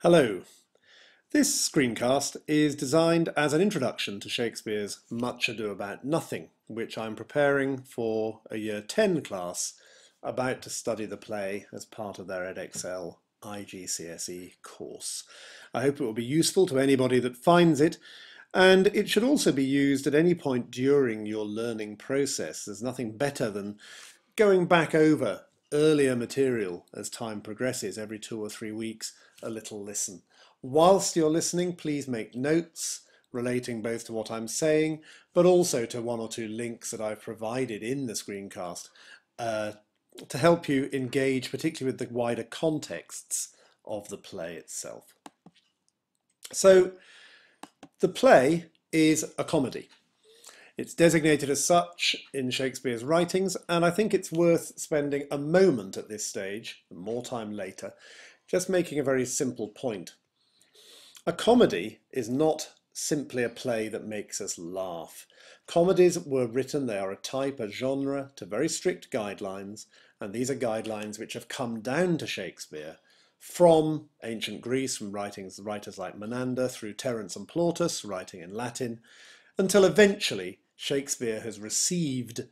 Hello. This screencast is designed as an introduction to Shakespeare's Much Ado About Nothing, which I'm preparing for a Year 10 class about to study the play as part of their edXL IGCSE course. I hope it will be useful to anybody that finds it, and it should also be used at any point during your learning process. There's nothing better than going back over earlier material as time progresses, every 2 or 3 weeks, a little listen. Whilst you're listening, please make notes relating both to what I'm saying, but also to 1 or 2 links that I've provided in the screencast to help you engage, particularly with the wider contexts of the play itself. So, the play is a comedy. It's designated as such in Shakespeare's writings, and I think it's worth spending a moment at this stage, more time later, just making a very simple point. A comedy is not simply a play that makes us laugh. Comedies were written, they are a type, a genre, to very strict guidelines, and these are guidelines which have come down to Shakespeare from ancient Greece, from writers like Menander, through Terence and Plautus, writing in Latin, until eventually Shakespeare has received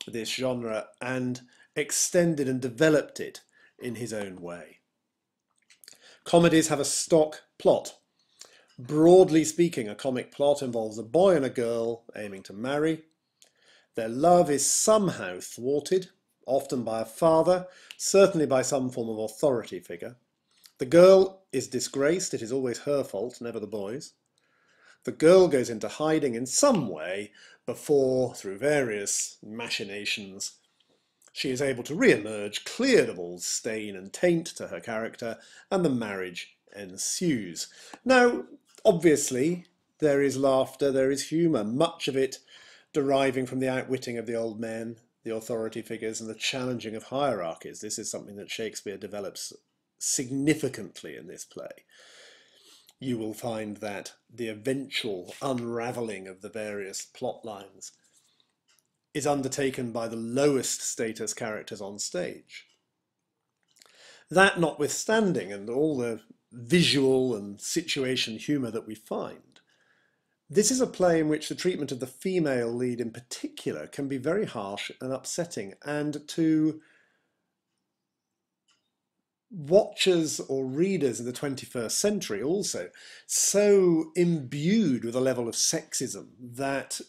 this genre and extended and developed it in his own way. Comedies have a stock plot. Broadly speaking, a comic plot involves a boy and a girl aiming to marry. Their love is somehow thwarted, often by a father, certainly by some form of authority figure. The girl is disgraced, it is always her fault, never the boy's. The girl goes into hiding in some way before, through various machinations, she is able to re-emerge, cleared of all stain and taint to her character, and the marriage ensues. Now, obviously, there is laughter, there is humour, much of it deriving from the outwitting of the old men, the authority figures, and the challenging of hierarchies. This is something that Shakespeare develops significantly in this play. You will find that the eventual unravelling of the various plot lines is undertaken by the lowest status characters on stage. That notwithstanding, and all the visual and situation humour that we find, this is a play in which the treatment of the female lead in particular can be very harsh and upsetting, and to watchers or readers in the 21st century also so imbued with a level of sexism that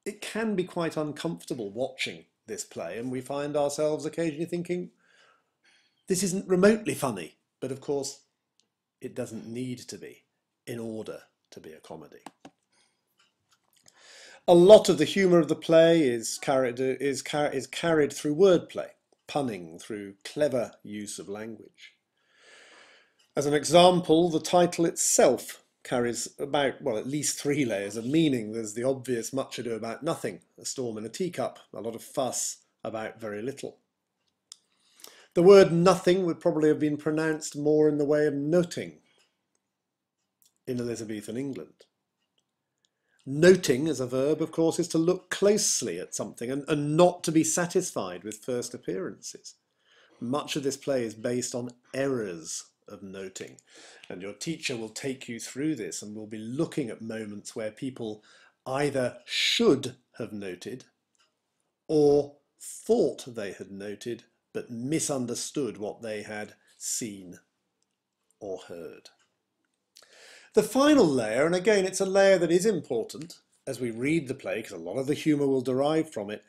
it can be quite uncomfortable watching this play, and we find ourselves occasionally thinking, this isn't remotely funny, but of course it doesn't need to be in order to be a comedy. A lot of the humour of the play is carried through wordplay, punning, through clever use of language. As an example, the title itself carries about, well, at least 3 layers of meaning. There's the obvious Much Ado About Nothing, a storm in a teacup, a lot of fuss about very little. The word nothing would probably have been pronounced more in the way of noting in Elizabethan England. Noting as a verb, of course, is to look closely at something and not to be satisfied with first appearances. Much of this play is based on errors of noting, and your teacher will take you through this and will be looking at moments where people either should have noted or thought they had noted but misunderstood what they had seen or heard. The final layer, and again it's a layer that is important as we read the play because a lot of the humour will derive from it,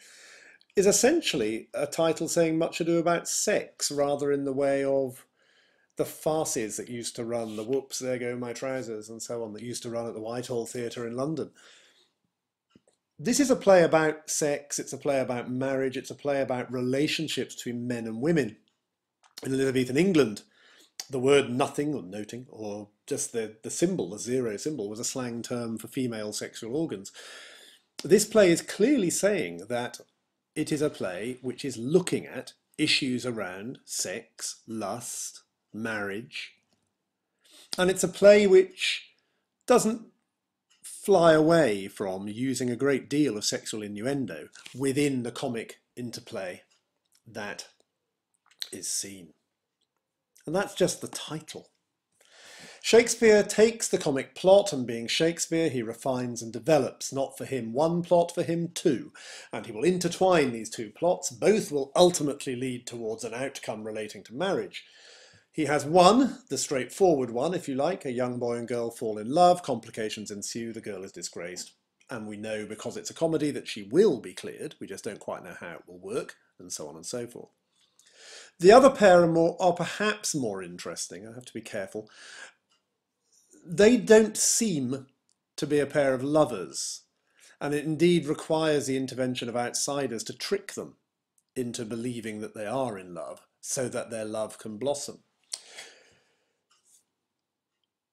is essentially a title saying Much Ado About Sex, rather in the way of the farces that used to run, the whoops, there go my trousers, and so on, that used to run at the Whitehall Theatre in London. This is a play about sex, it's a play about marriage, it's a play about relationships between men and women. In Elizabethan England, the word nothing, or noting, or just the symbol, the zero symbol, was a slang term for female sexual organs. This play is clearly saying that it is a play which is looking at issues around sex, lust, marriage, and it's a play which doesn't fly away from using a great deal of sexual innuendo within the comic interplay that is seen. And that's just the title. Shakespeare takes the comic plot, and being Shakespeare, he refines and develops, not for him one plot, for him two, and he will intertwine these two plots. Both will ultimately lead towards an outcome relating to marriage. He has one, the straightforward one, if you like. A young boy and girl fall in love, complications ensue, the girl is disgraced. And we know, because it's a comedy, that she will be cleared. We just don't quite know how it will work, and so on and so forth. The other pair are perhaps more interesting. I have to be careful. They don't seem to be a pair of lovers, and it indeed requires the intervention of outsiders to trick them into believing that they are in love, so that their love can blossom.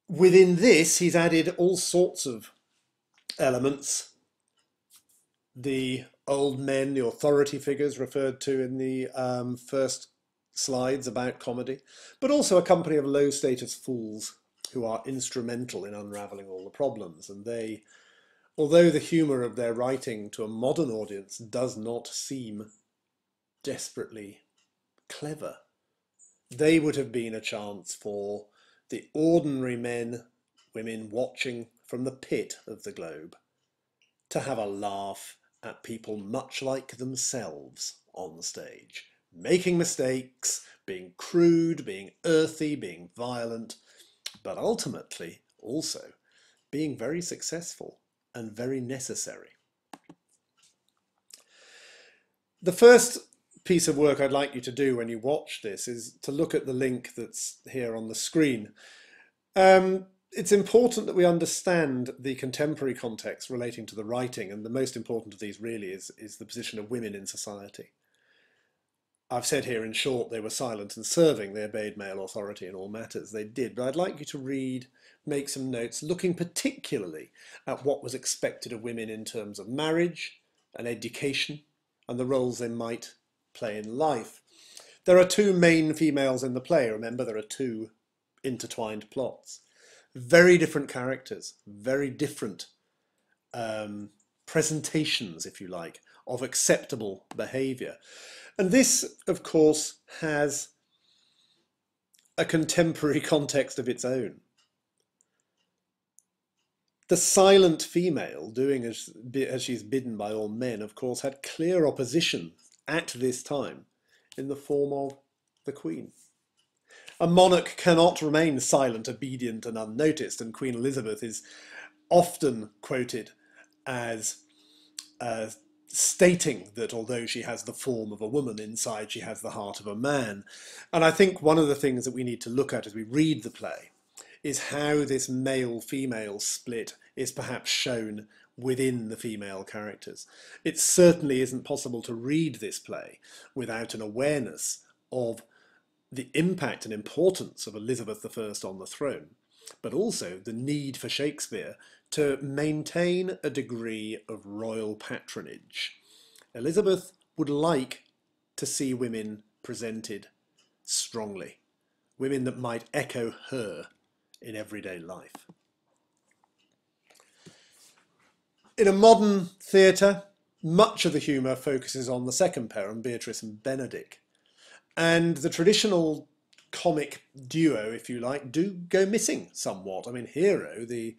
Within this, he's added all sorts of elements. The old men, the authority figures referred to in the first slides about comedy, but also a company of low-status fools who are instrumental in unravelling all the problems. And they, although the humour of their writing to a modern audience does not seem desperately clever, they would have been a chance for the ordinary men, women watching from the pit of the globe to have a laugh at people much like themselves on the stage, making mistakes, being crude, being earthy, being violent, but ultimately also being very successful and very necessary. The first piece of work I'd like you to do when you watch this is to look at the link that's here on the screen. It's important that we understand the contemporary context relating to the writing, and the most important of these really is the position of women in society. I've said here in short they were silent and serving, they obeyed male authority in all matters. They did, but I'd like you to read, make some notes, looking particularly at what was expected of women in terms of marriage and education and the roles they might play in life. There are two main females in the play, remember there are two intertwined plots. Very different characters, very different presentations, if you like, of acceptable behaviour. And this, of course, has a contemporary context of its own. The silent female, doing as she's bidden by all men, of course, had clear opposition at this time in the form of the Queen. A monarch cannot remain silent, obedient and unnoticed, and Queen Elizabeth is often quoted as stating that although she has the form of a woman, inside she has the heart of a man. And I think one of the things that we need to look at as we read the play is how this male-female split is perhaps shown within the female characters. It certainly isn't possible to read this play without an awareness of the impact and importance of Elizabeth I on the throne, but also the need for Shakespeare to maintain a degree of royal patronage. Elizabeth would like to see women presented strongly, women that might echo her in everyday life. In a modern theatre, much of the humour focuses on the second pair, on Beatrice and Benedick. And the traditional comic duo, if you like, do go missing somewhat. I mean, Hero, the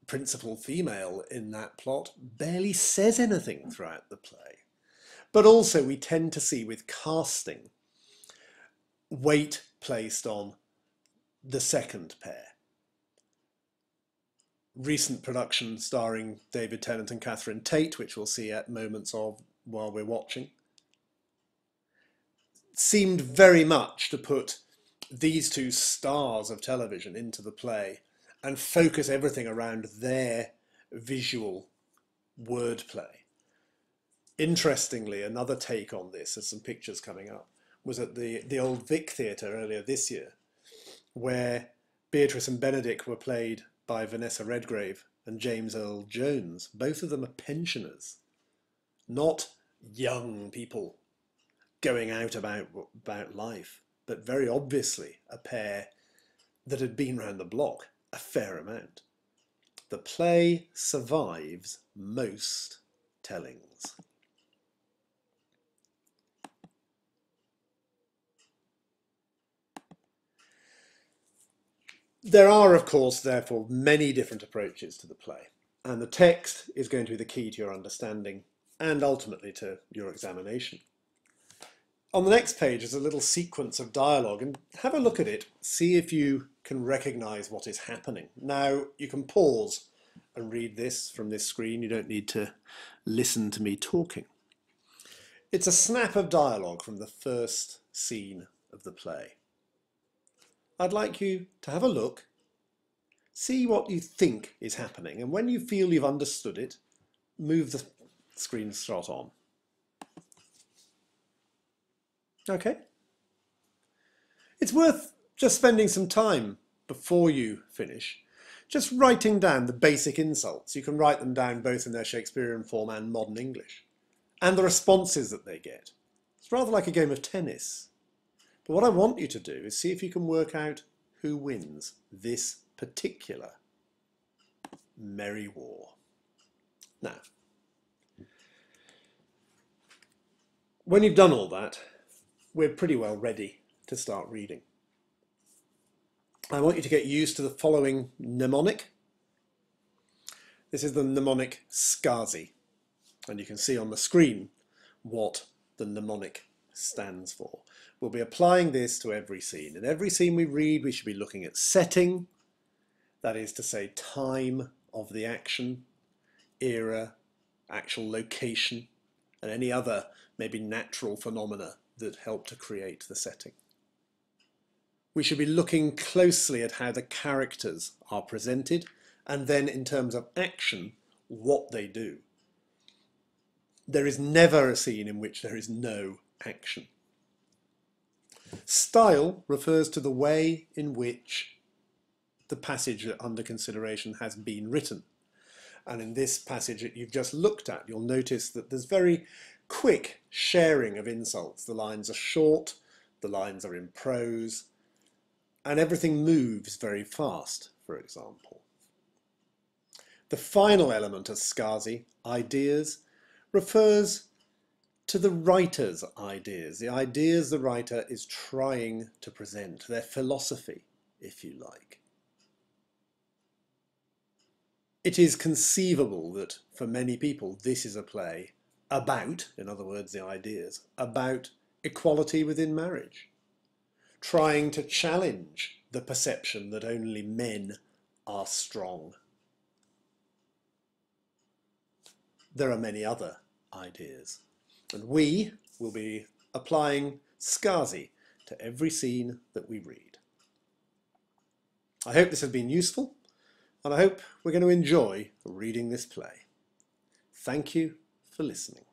principal female in that plot, barely says anything throughout the play. But also we tend to see with casting weight placed on the second pair. Recent production starring David Tennant and Catherine Tate, which we'll see at moments of while we're watching, seemed very much to put these two stars of television into the play and focus everything around their visual wordplay. Interestingly, another take on this, there's some pictures coming up, was at the Old Vic Theatre earlier this year, where Beatrice and Benedick were played by Vanessa Redgrave and James Earl Jones. Both of them are pensioners, not young people going out about life, but very obviously a pair that had been round the block a fair amount. The play survives most tellings. There are, of course, therefore, many different approaches to the play, and the text is going to be the key to your understanding and ultimately to your examination. On the next page is a little sequence of dialogue, and have a look at it, see if you can recognise what is happening. Now, you can pause and read this from this screen. You don't need to listen to me talking. It's a snap of dialogue from the first scene of the play. I'd like you to have a look, see what you think is happening, and when you feel you've understood it, move the screenshot on. Okay? It's worth just spending some time before you finish, just writing down the basic insults. You can write them down both in their Shakespearean form and modern English, and the responses that they get. It's rather like a game of tennis. But what I want you to do is see if you can work out who wins this particular merry war. Now, when you've done all that, we're pretty well ready to start reading. I want you to get used to the following mnemonic. This is the mnemonic SCASI, and you can see on the screen what the mnemonic stands for. We'll be applying this to every scene. In every scene we read, we should be looking at setting, that is to say time of the action, era, actual location, and any other maybe natural phenomena that help to create the setting. We should be looking closely at how the characters are presented, and then in terms of action, what they do. There is never a scene in which there is no action. Style refers to the way in which the passage under consideration has been written. And in this passage that you've just looked at, you'll notice that there's very quick sharing of insults. The lines are short, the lines are in prose, and everything moves very fast, for example. The final element of SCASI, ideas, refers to the writer's ideas, the ideas the writer is trying to present, their philosophy, if you like. It is conceivable that for many people this is a play about, in other words, the ideas, about equality within marriage, trying to challenge the perception that only men are strong. There are many other ideas, and we will be applying SCASI to every scene that we read. I hope this has been useful, and I hope we're going to enjoy reading this play. Thank you for listening.